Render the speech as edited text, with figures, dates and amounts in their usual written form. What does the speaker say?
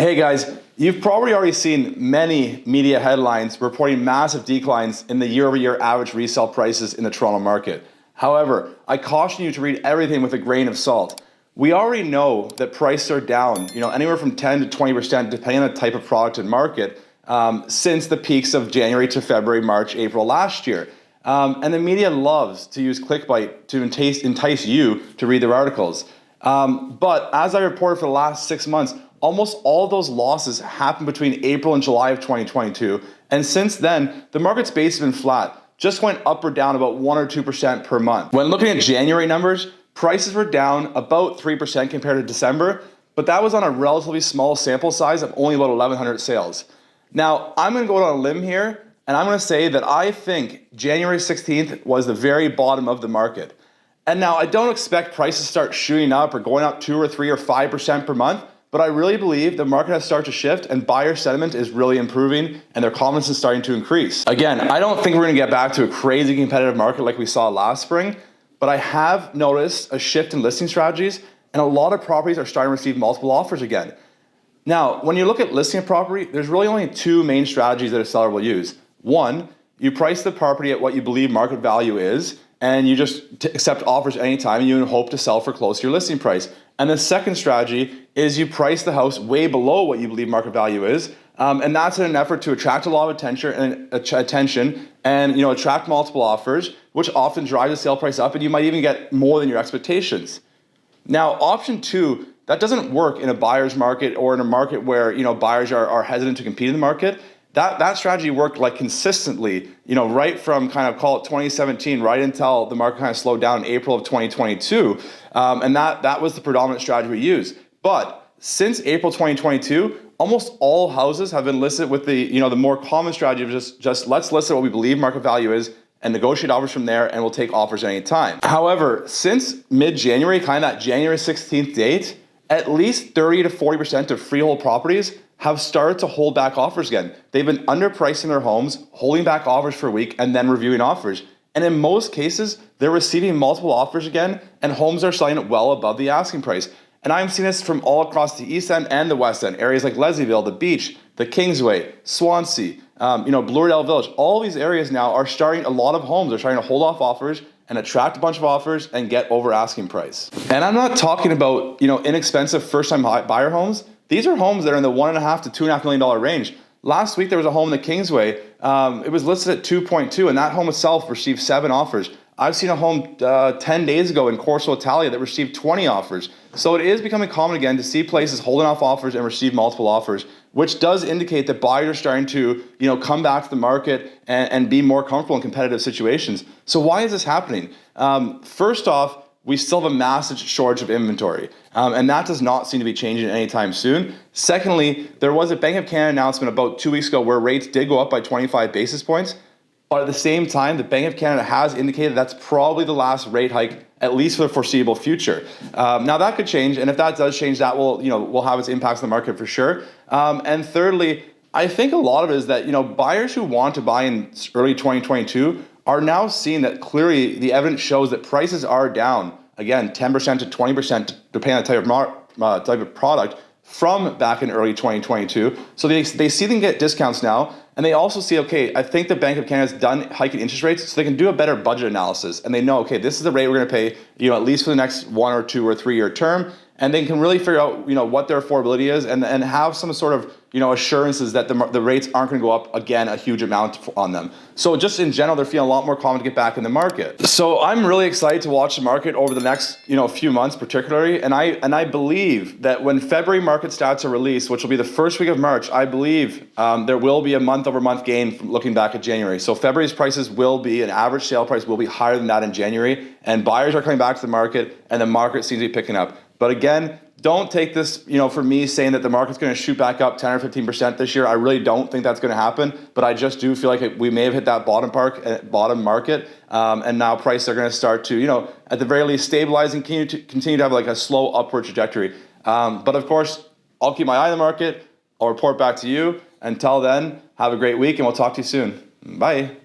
Hey guys, you've probably already seen many media headlines reporting massive declines in the year-over-year average resale prices in the Toronto market. However, I caution you to read everything with a grain of salt. We already know that prices are down, anywhere from 10 to 20%, depending on the type of product and market, since the peaks of January to February, March, April last year. And the media loves to use clickbait to entice you to read their articles. But as I reported for the last 6 months, almost all of those losses happened between April and July of 2022. And since then, the market's basically been flat, just going up or down about 1 or 2% per month. When looking at January numbers, prices were down about 3% compared to December, but that was on a relatively small sample size of only about 1,100 sales. Now, I'm going to go on a limb here, and I'm going to say that I think January 16th was the very bottom of the market. And now, I don't expect prices to start shooting up or going up 2 or 3 or 5% per month, but I really believe the market has started to shift and buyer sentiment is really improving and their confidence is starting to increase. Again, I don't think we're going to get back to a crazy competitive market like we saw last spring, but I have noticed a shift in listing strategies and a lot of properties are starting to receive multiple offers again. Now, when you look at listing a property, there's really only two main strategies that a seller will use. One, you price the property at what you believe market value is, and you just accept offers anytime and you hope to sell for close to your listing price. And the second strategy is you price the house way below what you believe market value is, and that's in an effort to attract a lot of attention and attract multiple offers, which often drives the sale price up, and you might even get more than your expectations. Now, option two, that doesn't work in a buyer's market or in a market where buyers are hesitant to compete in the market. That strategy worked like consistently, right from kind of call it 2017, right until the market kind of slowed down in April of 2022. And that was the predominant strategy we used. But since April 2022, almost all houses have been listed with the more common strategy of just let's list at what we believe market value is and negotiate offers from there, and we'll take offers at any time. However, since mid-January, kind of that January 16th date, at least 30 to 40% of freehold properties have started to hold back offers again. They've been underpricing their homes, holding back offers for a week, and then reviewing offers. And in most cases, they're receiving multiple offers again, and homes are selling well above the asking price. And I'm seeing this from all across the East End and the West End, areas like Leslieville, the Beach, the Kingsway, Swansea, Bloordale Village. All these areas now are starting, a lot of homes are starting to hold off offers and attract a bunch of offers and get over asking price. And I'm not talking about inexpensive first-time buyer homes. These are homes that are in the $1.5 to $2.5 million range. Last week, there was a home in the Kingsway. It was listed at 2.2, and that home itself received 7 offers. I've seen a home 10 days ago in Corso Italia that received 20 offers. So it is becoming common again to see places holding off offers and receive multiple offers, which does indicate that buyers are starting to come back to the market and be more comfortable in competitive situations. So why is this happening? First off, we still have a massive shortage of inventory, and that does not seem to be changing anytime soon. Secondly, there was a Bank of Canada announcement about 2 weeks ago where rates did go up by 25 basis points, but at the same time, the Bank of Canada has indicated that's probably the last rate hike, at least for the foreseeable future. Now that could change, and if that does change, that will have its impacts on the market for sure. And thirdly, I think a lot of it is that buyers who want to buy in early 2022 are now seeing that clearly the evidence shows that prices are down, again, 10% to 20%, depending on the type of product, from back in early 2022. So they see them get discounts now, and they also see, okay, I think the Bank of Canada has done hiking interest rates, so they can do a better budget analysis, and they know, okay, this is the rate we're going to pay, at least for the next 1 or 2 or 3 year term, and they can really figure out, what their affordability is, and have some sort of, assurances that the rates aren't going to go up again a huge amount on them. So just in general, they're feeling a lot more confident to get back in the market. So I'm really excited to watch the market over the next, few months particularly, and I believe that when February market stats are released, which will be the first week of March, I believe there will be a month-over-month gain from looking back at January. So February's prices will be, an average sale price will be higher than that in January, and buyers are coming back to the market, and the market seems to be picking up. But again, don't take this, for me saying that the market's going to shoot back up 10 or 15% this year. I really don't think that's going to happen, but I just do feel like we may have hit that bottom market, and now prices are going to start to, at the very least, stabilize and continue to have like a slow upward trajectory. But of course, I'll keep my eye on the market. I'll report back to you. Until then, have a great week, and we'll talk to you soon. Bye.